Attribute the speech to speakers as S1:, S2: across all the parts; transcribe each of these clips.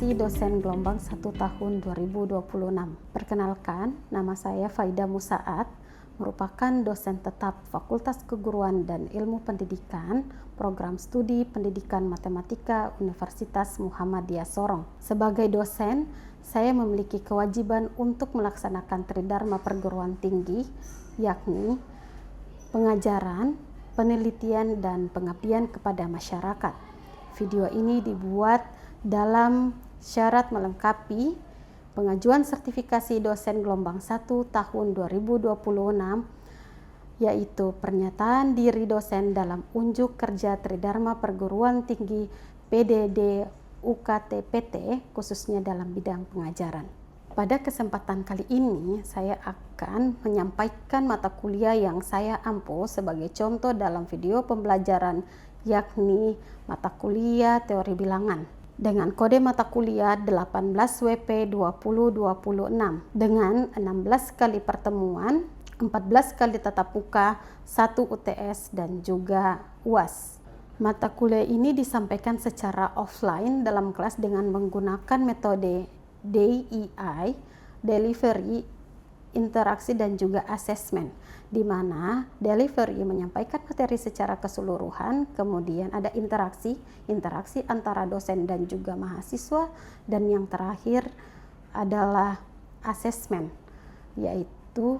S1: Sertifikasi Dosen Gelombang 1 tahun 2026. Perkenalkan, nama saya Faida Musaat, merupakan dosen tetap Fakultas Keguruan dan Ilmu Pendidikan, Program Studi Pendidikan Matematika Universitas Muhammadiyah Sorong. Sebagai dosen, saya memiliki kewajiban untuk melaksanakan Tridharma Perguruan Tinggi, yakni pengajaran, penelitian, dan pengabdian kepada masyarakat. Video ini dibuat dalam syarat melengkapi pengajuan sertifikasi dosen gelombang 1 tahun 2026, yaitu pernyataan diri dosen dalam unjuk kerja Tridharma Perguruan Tinggi PDD UKT-PT, khususnya dalam bidang pengajaran. Pada kesempatan kali ini, saya akan menyampaikan mata kuliah yang saya ampu sebagai contoh dalam video pembelajaran, yakni mata kuliah teori bilangan dengan kode mata kuliah 18 WP 2026 dengan 16 kali pertemuan, 14 kali tatap muka, 1 UTS dan juga UAS. Mata kuliah ini disampaikan secara offline dalam kelas dengan menggunakan metode DEI, delivery, interaksi dan juga assessment, di mana delivery menyampaikan materi secara keseluruhan, kemudian ada interaksi antara dosen dan juga mahasiswa, dan yang terakhir adalah assessment, yaitu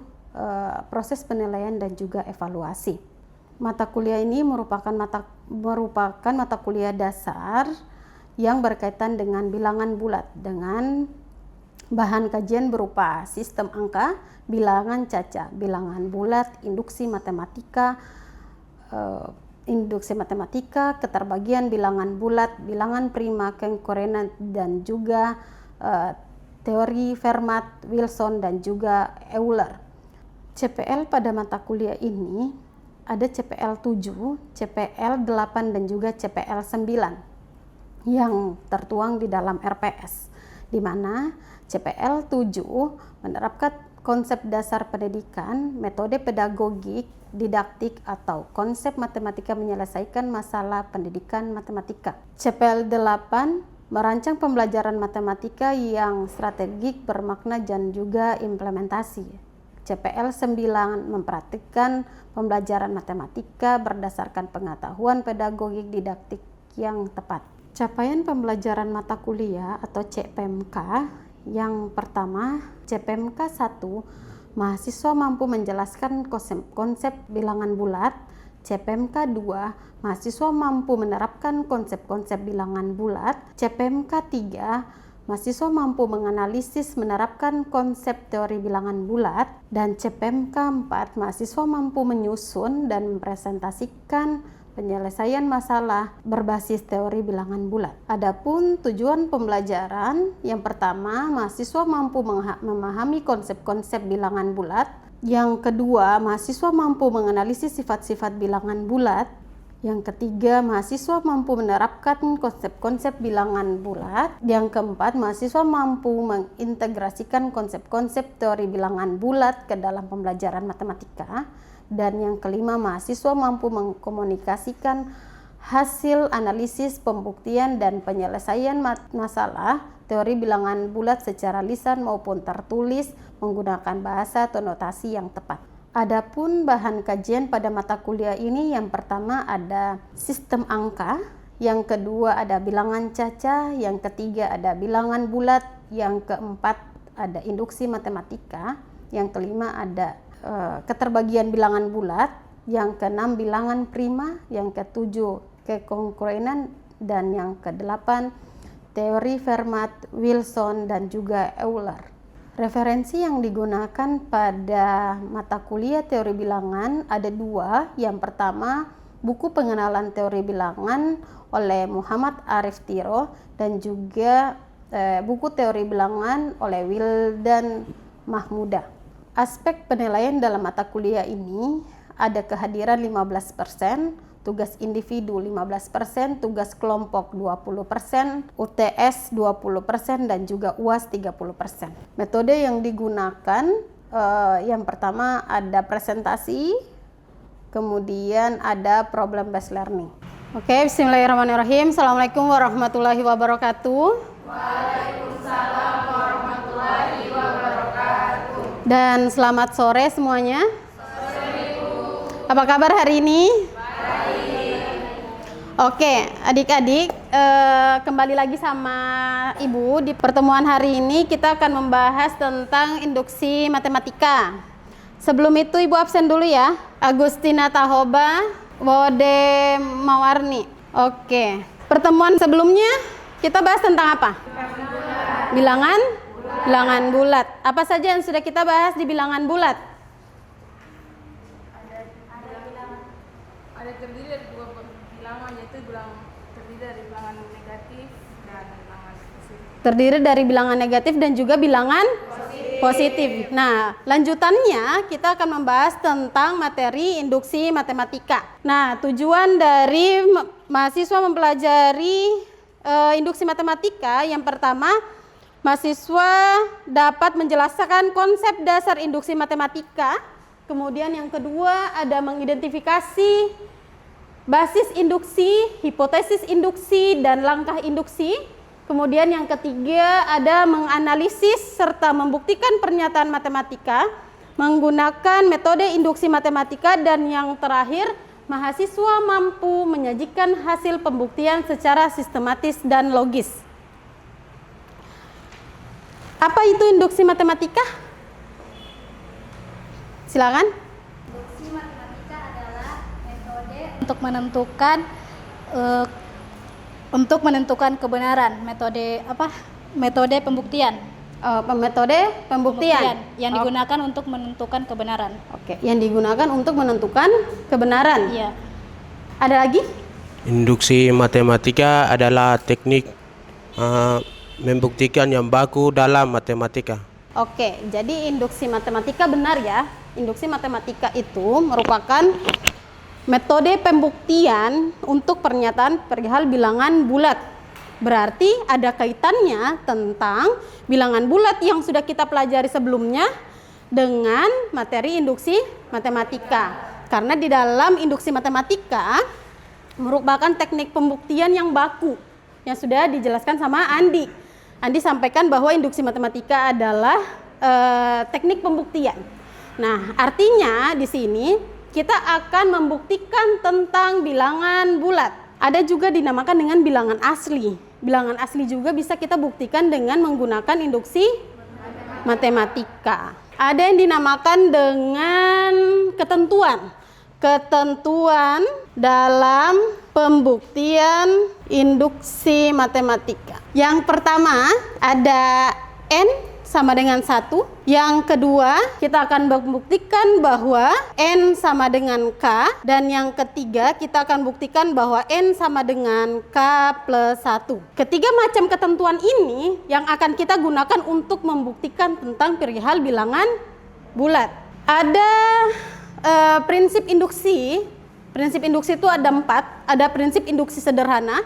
S1: proses penilaian dan juga evaluasi. Mata kuliah ini merupakan mata kuliah dasar yang berkaitan dengan bilangan bulat dengan bahan kajian berupa sistem angka, bilangan caca, bilangan bulat, induksi matematika, keterbagian bilangan bulat, bilangan prima, konkorenan, dan juga teori Fermat, Wilson, dan juga Euler. CPL pada mata kuliah ini ada CPL 7, CPL 8, dan juga CPL 9 yang tertuang di dalam RPS, di mana CPL 7 menerapkan konsep dasar pendidikan, metode pedagogik, didaktik, atau konsep matematika menyelesaikan masalah pendidikan matematika. CPL 8 merancang pembelajaran matematika yang strategik, bermakna, dan juga implementasi. CPL 9 mempraktikkan pembelajaran matematika berdasarkan pengetahuan pedagogik didaktik yang tepat. Capaian pembelajaran mata kuliah atau CPMK yang pertama, CPMK 1, mahasiswa mampu menjelaskan konsep bilangan bulat. CPMK 2, mahasiswa mampu menerapkan konsep-konsep bilangan bulat. CPMK 3, mahasiswa mampu menganalisis menerapkan konsep teori bilangan bulat. Dan CPMK 4, mahasiswa mampu menyusun dan mempresentasikan penyelesaian masalah berbasis teori bilangan bulat. Adapun tujuan pembelajaran, yang pertama, mahasiswa mampu memahami konsep-konsep bilangan bulat. Yang kedua, mahasiswa mampu menganalisis sifat-sifat bilangan bulat. Yang ketiga, mahasiswa mampu menerapkan konsep-konsep bilangan bulat. Yang keempat, mahasiswa mampu mengintegrasikan konsep-konsep teori bilangan bulat ke dalam pembelajaran matematika. Dan yang kelima, mahasiswa mampu mengkomunikasikan hasil analisis, pembuktian, dan penyelesaian masalah teori bilangan bulat secara lisan maupun tertulis menggunakan bahasa atau notasi yang tepat. Adapun bahan kajian pada mata kuliah ini, yang pertama ada sistem angka, yang kedua ada bilangan caca, yang ketiga ada bilangan bulat, yang keempat ada induksi matematika, yang kelima ada keterbagian bilangan bulat, yang keenam bilangan prima, yang ketujuh kekongruenan, dan yang kedelapan teori Fermat, Wilson, dan juga Euler. Referensi yang digunakan pada mata kuliah teori bilangan ada dua. Yang pertama, buku pengenalan teori bilangan oleh Muhammad Arif Tiro, dan juga buku teori bilangan oleh Wildan Mahmuda. Aspek penilaian dalam mata kuliah ini ada kehadiran 15%, tugas individu 15%, tugas kelompok 20%, UTS 20%, dan juga UAS 30%. Metode yang digunakan yang pertama ada presentasi, kemudian ada problem based learning. Oke, bismillahirrahmanirrahim. Assalamualaikum warahmatullahi wabarakatuh. Dan selamat sore semuanya. Apa kabar hari ini? Oke, adik-adik, kembali lagi sama Ibu. Di pertemuan hari ini kita akan membahas tentang induksi matematika. Sebelum itu Ibu absen dulu ya. Agustina Tahoba, Wode Mawarni. Oke, pertemuan sebelumnya kita bahas tentang apa? Bilangan bulat. Apa saja yang sudah kita bahas di bilangan bulat?
S2: Ada terdiri dari dua bilangan, yaitu terdiri dari bilangan negatif dan bilangan positif.
S1: Terdiri dari bilangan negatif dan juga bilangan positif. Nah, lanjutannya kita akan membahas tentang materi induksi matematika. Nah, tujuan dari mahasiswa mempelajari induksi matematika yang pertama, mahasiswa dapat menjelaskan konsep dasar induksi matematika. Kemudian yang kedua ada mengidentifikasi basis induksi, hipotesis induksi, dan langkah induksi. Kemudian yang ketiga ada menganalisis serta membuktikan pernyataan matematika menggunakan metode induksi matematika. Dan yang terakhir, mahasiswa mampu menyajikan hasil pembuktian secara sistematis dan logis. Apa itu induksi matematika? Silakan.
S3: Induksi matematika adalah metode untuk menentukan kebenaran. Metode pembuktian.
S1: Metode pembuktian
S3: yang digunakan untuk menentukan kebenaran.
S1: Oke, yang digunakan untuk menentukan kebenaran.
S3: Iya.
S1: Ada lagi?
S4: Induksi matematika adalah teknik membuktikan yang baku dalam matematika.
S1: Oke, jadi induksi matematika benar ya. Induksi matematika itu merupakan metode pembuktian untuk pernyataan perihal bilangan bulat. Berarti ada kaitannya tentang bilangan bulat yang sudah kita pelajari sebelumnya dengan materi induksi matematika. Karena di dalam induksi matematika merupakan teknik pembuktian yang baku yang sudah dijelaskan sama Andi. Andi sampaikan bahwa induksi matematika adalah teknik pembuktian. Nah, artinya di sini kita akan membuktikan tentang bilangan bulat. Ada juga dinamakan dengan bilangan asli. Bilangan asli juga bisa kita buktikan dengan menggunakan induksi matematika. Ada yang dinamakan dengan ketentuan. Ketentuan dalam pembuktian induksi matematika. Yang pertama ada N sama dengan 1. Yang kedua kita akan membuktikan bahwa N sama dengan K. Dan yang ketiga kita akan buktikan bahwa N sama dengan K plus 1. Ketiga macam ketentuan ini yang akan kita gunakan untuk membuktikan tentang perihal bilangan bulat. Ada prinsip induksi. Prinsip induksi itu ada 4. Ada prinsip induksi sederhana,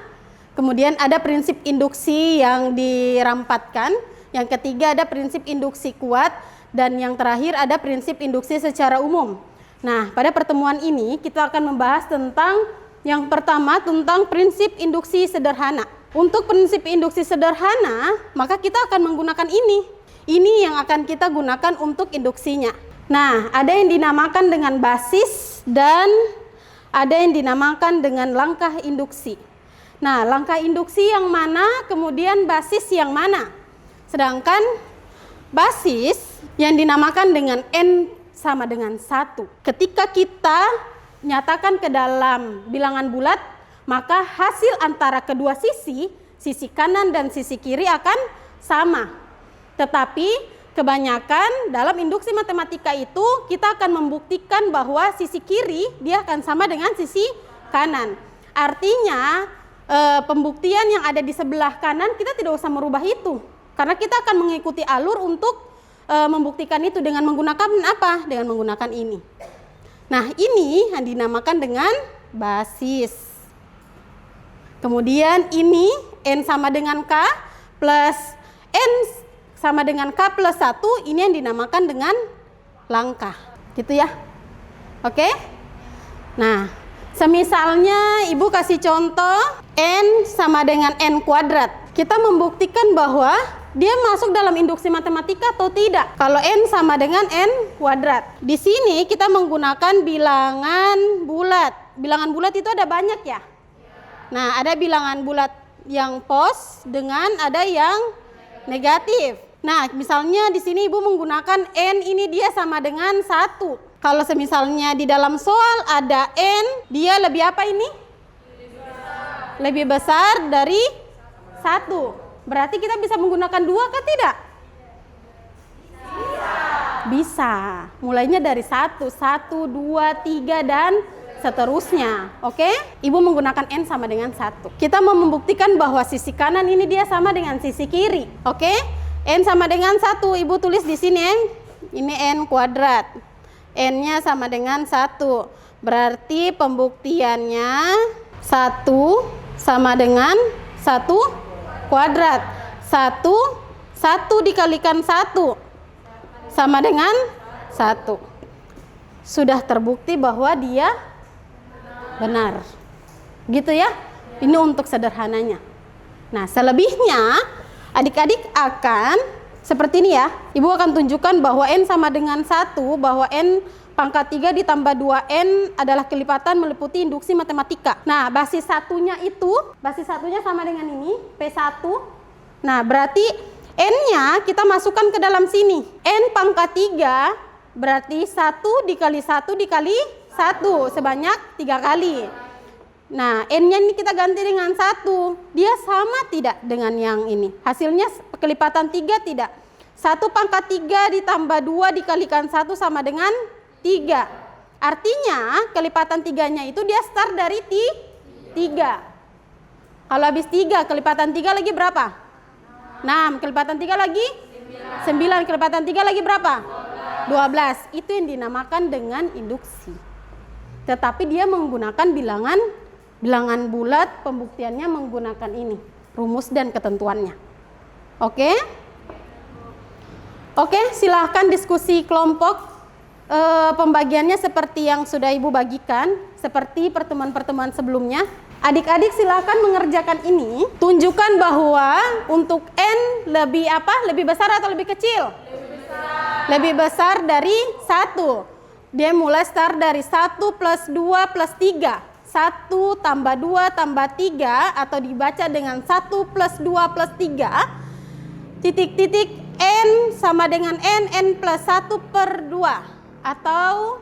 S1: kemudian ada prinsip induksi yang dirampatkan, yang ketiga ada prinsip induksi kuat, dan yang terakhir ada prinsip induksi secara umum. Nah, pada pertemuan ini kita akan membahas tentang yang pertama tentang prinsip induksi sederhana. Untuk prinsip induksi sederhana, maka kita akan menggunakan ini. Ini yang akan kita gunakan untuk induksinya. Nah, ada yang dinamakan dengan basis dan ada yang dinamakan dengan langkah induksi. Nah, langkah induksi yang mana, kemudian basis yang mana? Sedangkan basis yang dinamakan dengan N sama dengan 1. Ketika kita nyatakan ke dalam bilangan bulat, maka hasil antara kedua sisi kanan dan sisi kiri akan sama. Tetapi kebanyakan dalam induksi matematika itu kita akan membuktikan bahwa sisi kiri dia akan sama dengan sisi kanan. Artinya pembuktian yang ada di sebelah kanan kita tidak usah merubah itu. Karena kita akan mengikuti alur untuk membuktikan itu dengan menggunakan apa? Dengan menggunakan ini. Nah, ini yang dinamakan dengan basis. Kemudian ini N sama dengan K plus N sama dengan K plus 1, ini yang dinamakan dengan langkah. Gitu ya. Oke? Nah, semisalnya Ibu kasih contoh N sama dengan N kuadrat. kita membuktikan bahwa dia masuk dalam induksi matematika atau tidak. Kalau N sama dengan N kuadrat. Di sini kita menggunakan bilangan bulat. Bilangan bulat itu ada banyak ya? Nah, ada bilangan bulat yang pos dengan ada yang negatif. Nah, misalnya di sini Ibu menggunakan N ini dia sama dengan 1. Kalau semisalnya di dalam soal ada N, dia lebih apa ini? Lebih besar dari 1. Berarti kita bisa menggunakan 2 kah tidak? Bisa. Mulainya dari 1, 1, 2, 3 dan seterusnya. Oke? Ibu menggunakan N sama dengan 1. Kita mau membuktikan bahwa sisi kanan ini dia sama dengan sisi kiri. Oke? N sama dengan 1. Ibu tulis di sini. Ini N kuadrat. N-nya sama dengan 1. Berarti pembuktiannya 1 sama dengan 1 kuadrat. 1 dikalikan 1 sama dengan 1. Sudah terbukti bahwa dia benar. Gitu ya. Ini untuk sederhananya. Nah, selebihnya adik-adik akan seperti ini ya. Ibu akan tunjukkan bahwa N sama dengan 1, bahwa N pangkat 3 ditambah 2N adalah kelipatan meliputi induksi matematika. Nah, basis satunya sama dengan ini, P1. Nah, berarti N-nya kita masukkan ke dalam sini. N pangkat 3 berarti 1 dikali 1 dikali 1 sebanyak 3 kali. Nah, N-nya ini kita ganti dengan 1. Dia sama tidak dengan yang ini? Hasilnya kelipatan 3 tidak? 1 pangkat 3 ditambah 2 dikalikan 1 sama dengan 3. Artinya kelipatan 3-nya itu dia start dari 3. Kalau habis 3, kelipatan 3 lagi berapa? 6. Kelipatan 3 lagi? 9. Kelipatan 3 lagi berapa? 12. Itu yang dinamakan dengan induksi. Tetapi dia menggunakan bilangan bulat, pembuktiannya menggunakan ini, rumus dan ketentuannya. Oke? Oke, silahkan diskusi kelompok. Pembagiannya seperti yang sudah Ibu bagikan, seperti pertemuan-pertemuan sebelumnya. Adik-adik silahkan mengerjakan ini. Tunjukkan bahwa untuk N lebih apa? Lebih besar atau lebih kecil? Lebih besar dari 1. Dia mulai start dari 1 plus 2 plus 3. 1 tambah 2 tambah 3 atau dibaca dengan 1 plus 2 plus 3. Titik-titik N sama dengan N plus 1 per 2. Atau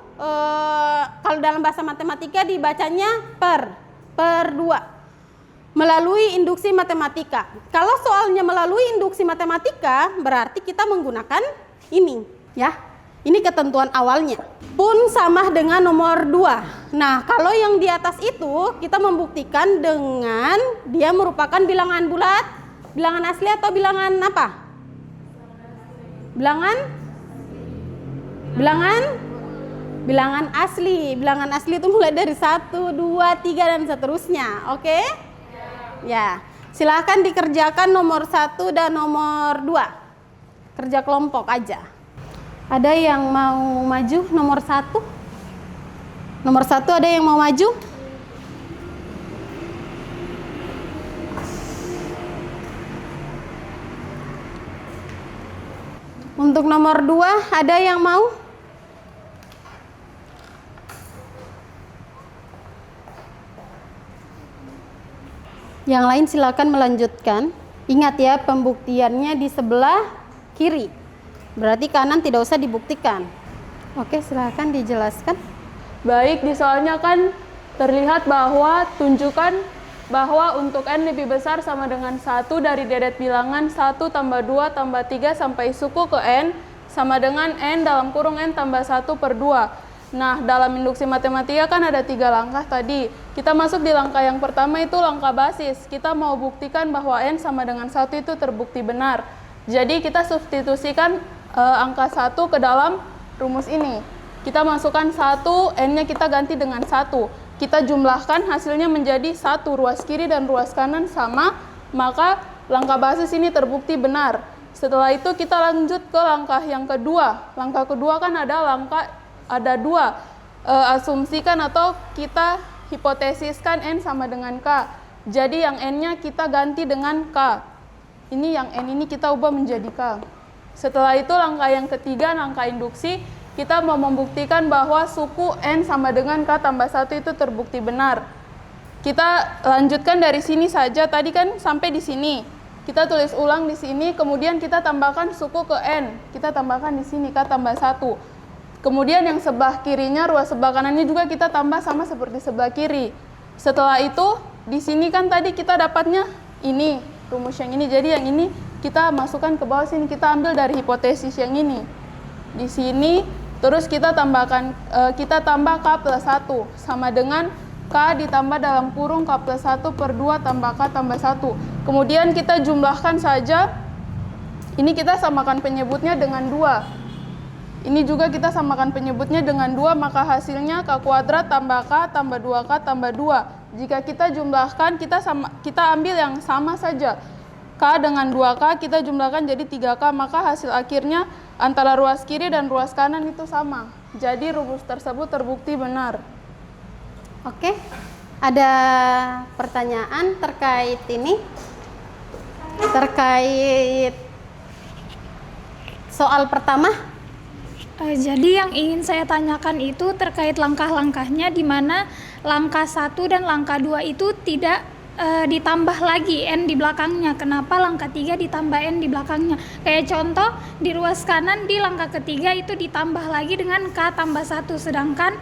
S1: kalau dalam bahasa matematika dibacanya per 2. Melalui induksi matematika. Kalau soalnya melalui induksi matematika berarti kita menggunakan ini ya. Ini ketentuan awalnya. Pun sama dengan nomor 2. Nah, kalau yang di atas itu kita membuktikan dengan dia merupakan bilangan bulat, bilangan asli atau bilangan apa? Bilangan asli. Bilangan asli itu mulai dari 1, 2, 3 dan seterusnya. Oke? Ya. Silakan dikerjakan nomor 1 dan nomor 2. Kerja kelompok aja. Ada yang mau maju nomor 1? Nomor 1 ada yang mau maju? Untuk nomor 2 ada yang mau? Yang lain silakan melanjutkan. Ingat ya, pembuktiannya di sebelah kiri. Berarti kanan tidak usah dibuktikan. Oke, silakan dijelaskan.
S2: Baik, di soalnya kan terlihat bahwa tunjukkan bahwa untuk N lebih besar sama dengan 1 dari deret bilangan 1 tambah 2 tambah 3 sampai suku ke N sama dengan N dalam kurung N tambah 1 per 2. Nah, dalam induksi matematika kan ada 3 langkah tadi. Kita masuk di langkah yang pertama itu langkah basis. Kita mau buktikan bahwa N sama dengan 1 itu terbukti benar. Jadi kita substitusikan angka 1 ke dalam rumus ini. Kita masukkan 1, N-nya kita ganti dengan 1. Kita jumlahkan hasilnya menjadi 1, ruas kiri dan ruas kanan sama, maka langkah basis ini terbukti benar. Setelah itu kita lanjut ke langkah yang kedua. Langkah kedua kan ada 2. Asumsikan atau kita hipotesiskan N sama dengan K. Jadi yang N-nya kita ganti dengan K. ini yang N ini kita ubah menjadi K. Setelah itu langkah yang ketiga, langkah induksi, kita mau membuktikan bahwa suku N sama dengan K tambah 1 itu terbukti benar. Kita lanjutkan dari sini saja, tadi kan sampai di sini. Kita tulis ulang di sini, kemudian kita tambahkan suku ke N. Kita tambahkan di sini K tambah 1. Kemudian yang sebelah kirinya, ruas sebelah kanannya juga kita tambah sama seperti sebelah kiri. Setelah itu, di sini kan tadi kita dapatnya ini, rumus yang ini. Jadi yang ini kita masukkan ke bawah sini, kita ambil dari hipotesis yang ini. Di sini, terus kita tambahkan, kita tambah K plus 1, sama dengan K ditambah dalam kurung K plus 1 per 2 tambah K tambah 1. Kemudian kita jumlahkan saja, ini kita samakan penyebutnya dengan 2. Ini juga kita samakan penyebutnya dengan 2, maka hasilnya K kuadrat tambah K tambah 2K tambah 2. Jika kita jumlahkan, kita ambil yang sama saja. K dengan 2K kita jumlahkan jadi 3K, maka hasil akhirnya antara ruas kiri dan ruas kanan itu sama. Jadi rumus tersebut terbukti benar.
S1: Oke, ada pertanyaan terkait ini? Terkait soal pertama?
S5: Jadi yang ingin saya tanyakan itu terkait langkah-langkahnya, di mana langkah 1 dan langkah 2 itu tidak ditambah lagi N di belakangnya. Kenapa langkah 3 ditambah N di belakangnya? Kayak contoh di ruas kanan di langkah ketiga itu ditambah lagi dengan K tambah 1, sedangkan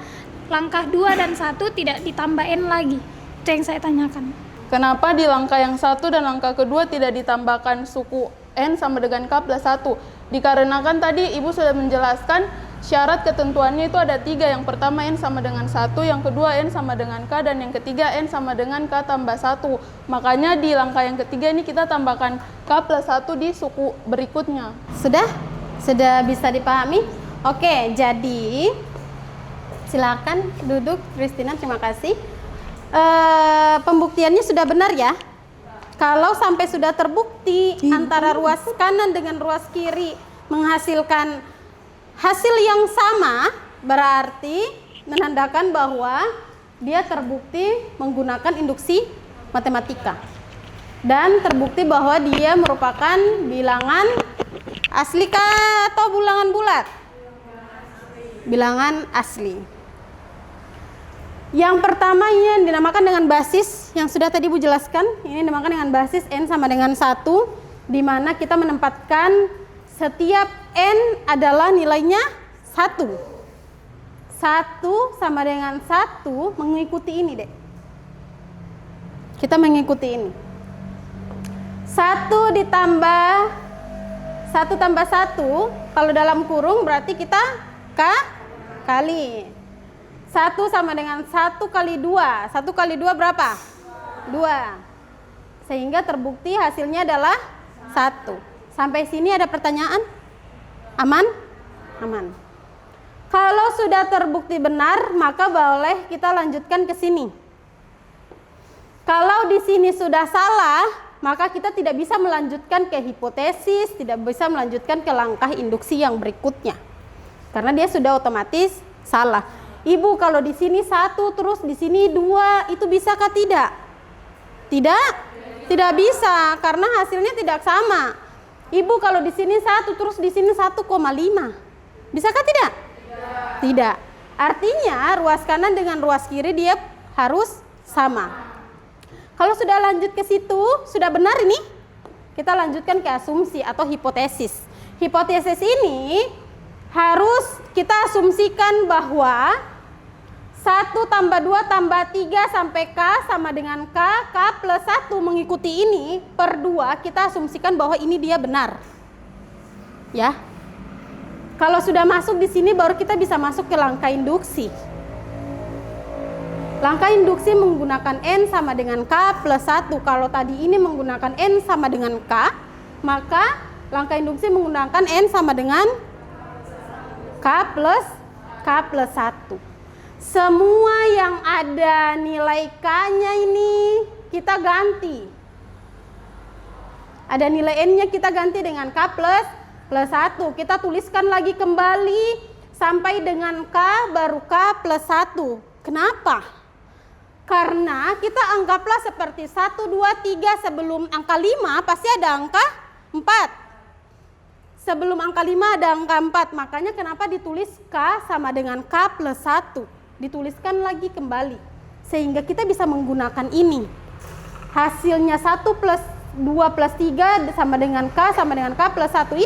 S5: langkah 2 dan 1 tidak ditambah N lagi. Itu yang saya tanyakan.
S2: Kenapa di langkah yang 1 dan langkah kedua tidak ditambahkan suku N sama dengan K plus 1? Dikarenakan tadi Ibu sudah menjelaskan syarat ketentuannya itu ada 3. Yang pertama N sama dengan 1, yang kedua N sama dengan K, dan yang ketiga N sama dengan K tambah 1. Makanya di langkah yang ketiga ini kita tambahkan K plus 1 di suku berikutnya.
S1: Sudah? Sudah bisa dipahami? Oke, jadi silakan duduk, Christina, terima kasih. Pembuktiannya sudah benar ya? Kalau sampai sudah terbukti antara ruas kanan dengan ruas kiri menghasilkan hasil yang sama, berarti menandakan bahwa dia terbukti menggunakan induksi matematika. Dan terbukti bahwa dia merupakan bilangan asli kah atau bilangan bulat? Bilangan asli. Yang pertama ini yang dinamakan dengan basis, yang sudah tadi Bu jelaskan, ini dinamakan dengan basis N sama dengan 1, di mana kita menempatkan setiap N adalah nilainya 1. 1 sama dengan 1 mengikuti ini, Dek. Kita mengikuti ini. 1 ditambah 1 tambah 1, kalau dalam kurung berarti kita kali. 1 sama dengan 1 kali 2. 1 kali 2 berapa? 2. Sehingga terbukti hasilnya adalah 1. Sampai sini ada pertanyaan? Aman? Aman. Kalau sudah terbukti benar, maka boleh kita lanjutkan ke sini. Kalau di sini sudah salah, maka kita tidak bisa melanjutkan ke hipotesis, tidak bisa melanjutkan ke langkah induksi yang berikutnya. Karena dia sudah otomatis salah. Ibu, kalau di sini 1 terus di sini 2, itu bisakah tidak? Tidak bisa, karena hasilnya tidak sama. Ibu, kalau di sini 1 terus di sini 1,5, bisakah tidak? Tidak. Artinya ruas kanan dengan ruas kiri dia harus sama. Kalau sudah lanjut ke situ, sudah benar ini, kita lanjutkan ke asumsi atau hipotesis. Hipotesis ini harus kita asumsikan bahwa 1 tambah 2 tambah 3 sampai K sama dengan K plus 1 mengikuti ini per 2, kita asumsikan bahwa ini dia benar. Ya. Kalau sudah masuk di sini baru kita bisa masuk ke langkah induksi. Langkah induksi menggunakan N sama dengan K plus 1. Kalau tadi ini menggunakan N sama dengan K, maka langkah induksi menggunakan N sama dengan K plus 1. Semua yang ada nilai K-nya ini kita ganti. Ada nilai N-nya kita ganti dengan K plus 1. Kita tuliskan lagi kembali sampai dengan K baru K plus 1. Kenapa? Karena kita anggaplah seperti 1, 2, 3 sebelum angka 5 pasti ada angka 4. Sebelum angka 5 ada angka 4, makanya kenapa ditulis K sama dengan K plus 1. Dituliskan lagi kembali, sehingga kita bisa menggunakan ini. Hasilnya 1 plus 2 plus 3 sama dengan K plus 1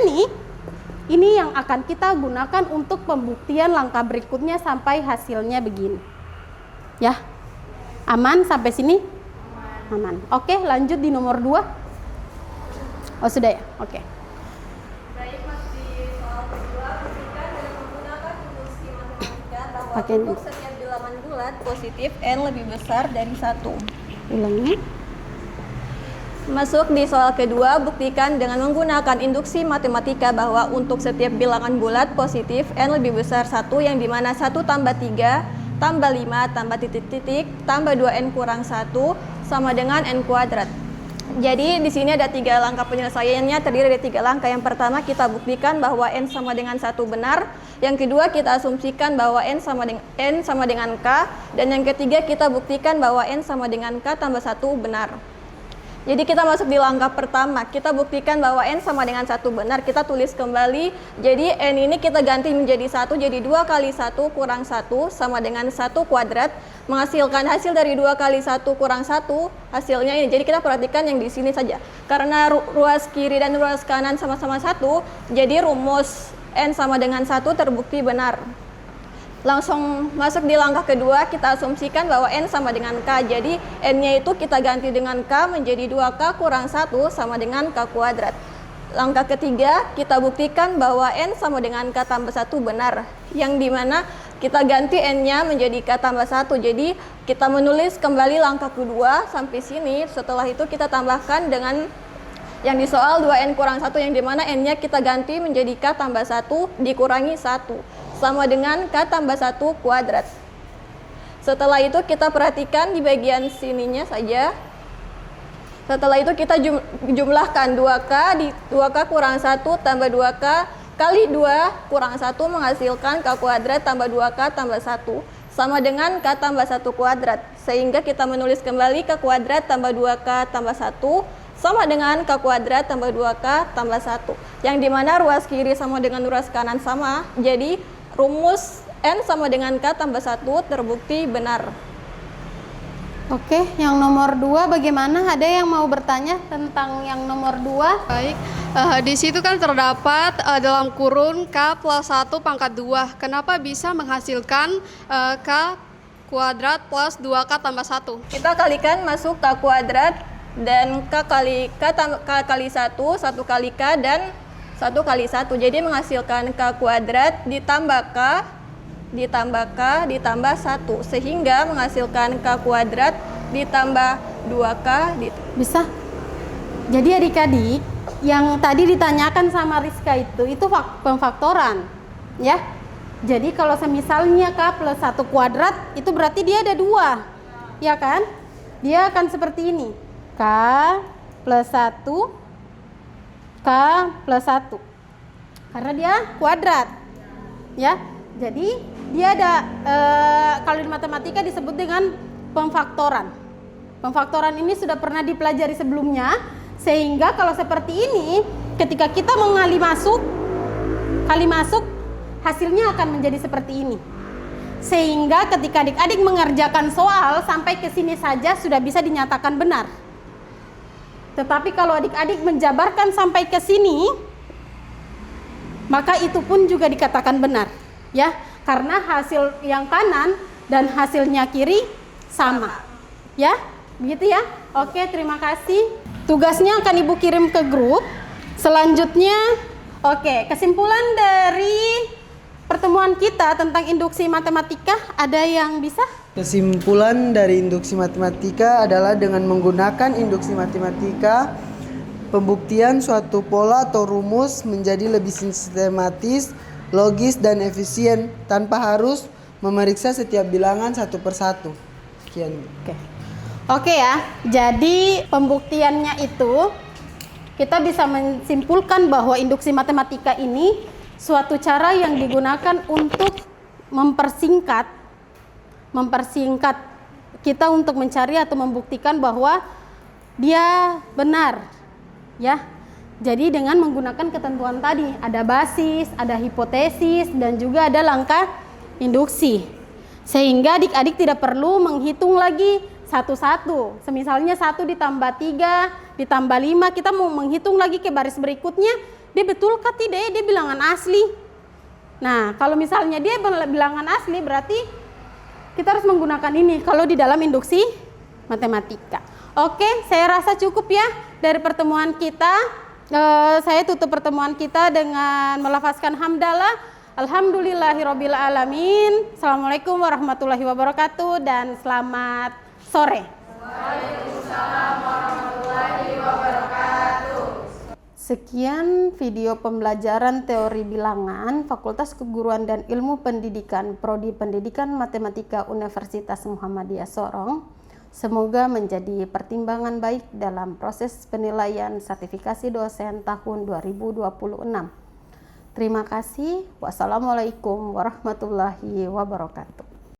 S1: ini yang akan kita gunakan untuk pembuktian langkah berikutnya sampai hasilnya begini. Ya, aman sampai sini? Aman. Oke, lanjut di nomor 2. Oh sudah ya, oke.
S6: Baik, masuk di soal kedua, buktikan dengan menggunakan induksi matematika bahwa
S1: Oke.
S6: untuk setiap bilangan bulat positif n lebih besar dari 1.
S1: Ulangi.
S6: Masuk di soal kedua, buktikan dengan menggunakan induksi matematika bahwa untuk setiap bilangan bulat positif n lebih besar 1 yang dimana 1 tambah 3 tambah 5 tambah titik-titik tambah 2n kurang 1 sama dengan n kuadrat. Jadi di sini ada 3 langkah penyelesaiannya, terdiri dari 3 langkah. Yang pertama kita buktikan bahwa n sama dengan 1 benar. Yang kedua kita asumsikan bahwa n sama dengan k. Dan yang ketiga kita buktikan bahwa n sama dengan k tambah 1 benar. Jadi kita masuk di langkah pertama, kita buktikan bahwa n sama dengan 1 benar, kita tulis kembali. Jadi n ini kita ganti menjadi 1, jadi 2 kali 1 kurang 1 sama dengan 1 kuadrat, menghasilkan hasil dari 2 kali 1 kurang 1, hasilnya ini. Jadi kita perhatikan yang di sini saja. Karena ruas kiri dan ruas kanan sama-sama 1, jadi rumus n sama dengan 1 terbukti benar. Langsung masuk di langkah kedua, kita asumsikan bahwa n sama dengan k. Jadi n-nya itu kita ganti dengan k menjadi 2k kurang 1 sama dengan k kuadrat. Langkah ketiga, kita buktikan bahwa n sama dengan k tambah 1 benar. Yang dimana kita ganti n-nya menjadi k tambah 1. Jadi kita menulis kembali langkah kedua sampai sini. Setelah itu kita tambahkan dengan yang di soal 2n kurang 1 yang dimana n-nya kita ganti menjadi k tambah 1 dikurangi 1. Sama dengan k tambah 1 kuadrat. Setelah itu kita perhatikan di bagian sininya saja. Setelah itu kita jumlahkan 2k di 2k kurang 1 tambah 2k kali 2 kurang 1 menghasilkan k kuadrat tambah 2k tambah 1 sama dengan k tambah 1 kuadrat. Sehingga kita menulis kembali k kuadrat tambah 2k tambah 1 sama dengan k kuadrat tambah 2k tambah 1. Yang dimana ruas kiri sama dengan ruas kanan sama. Jadi rumus n sama dengan k tambah 1 terbukti benar.
S1: Oke, yang nomor 2 bagaimana? Ada yang mau bertanya tentang yang nomor 2?
S7: Baik, di situ kan terdapat dalam kurun K plus 1 pangkat 2. Kenapa bisa menghasilkan K kuadrat plus 2K tambah 1?
S6: Kita kalikan masuk k kuadrat dan k kali 1, 1 kali k dan 1 kali 1. Jadi menghasilkan k kuadrat ditambah k ditambah 1 sehingga menghasilkan k kuadrat ditambah 2k
S1: Bisa? Jadi adik-adik yang tadi ditanyakan sama Rizka itu pemfaktoran ya. Jadi kalau semisalnya k plus 1 kuadrat itu berarti dia ada 2 ya kan? Dia akan seperti ini, k plus 1 k plus 1 karena dia kuadrat ya. Jadi dia ada kalau di matematika disebut dengan pemfaktoran. Pemfaktoran ini sudah pernah dipelajari sebelumnya, sehingga kalau seperti ini ketika kita mengali masuk kali masuk hasilnya akan menjadi seperti ini. Sehingga ketika adik-adik mengerjakan soal sampai ke sini saja sudah bisa dinyatakan benar. Tetapi kalau adik-adik menjabarkan sampai ke sini, maka itu pun juga dikatakan benar, ya, karena hasil yang kanan dan hasilnya kiri sama, ya, begitu ya. Oke, terima kasih. Tugasnya akan Ibu kirim ke grup. Selanjutnya, oke, kesimpulan dari pertemuan kita tentang induksi matematika, ada yang bisa?
S8: Kesimpulan dari induksi matematika adalah dengan menggunakan induksi matematika, pembuktian suatu pola atau rumus menjadi lebih sistematis, logis, dan efisien tanpa harus memeriksa setiap bilangan satu persatu. Sekian.
S1: Oke ya, jadi pembuktiannya itu kita bisa menyimpulkan bahwa induksi matematika ini suatu cara yang digunakan untuk mempersingkat kita untuk mencari atau membuktikan bahwa dia benar, ya. Jadi dengan menggunakan ketentuan tadi, ada basis, ada hipotesis, dan juga ada langkah induksi. Sehingga adik-adik tidak perlu menghitung lagi satu-satu. Semisalnya 1 ditambah 3 ditambah 5, kita mau menghitung lagi ke baris berikutnya, dia betulkah tidak ya, dia bilangan asli. Nah, kalau misalnya dia bilangan asli, berarti kita harus menggunakan ini kalau di dalam induksi matematika. Oke, saya rasa cukup ya dari pertemuan kita. Saya tutup pertemuan kita dengan melafazkan hamdalah. Alhamdulillahirabbil alamin. Assalamualaikum warahmatullahi wabarakatuh dan selamat sore. Waalaikumsalam warahmatullahi wabarakatuh. Sekian video pembelajaran teori bilangan Fakultas Keguruan dan Ilmu Pendidikan Prodi Pendidikan Matematika Universitas Muhammadiyah Sorong. Semoga menjadi pertimbangan baik dalam proses penilaian sertifikasi dosen tahun 2026. Terima kasih. Wassalamualaikum warahmatullahi wabarakatuh.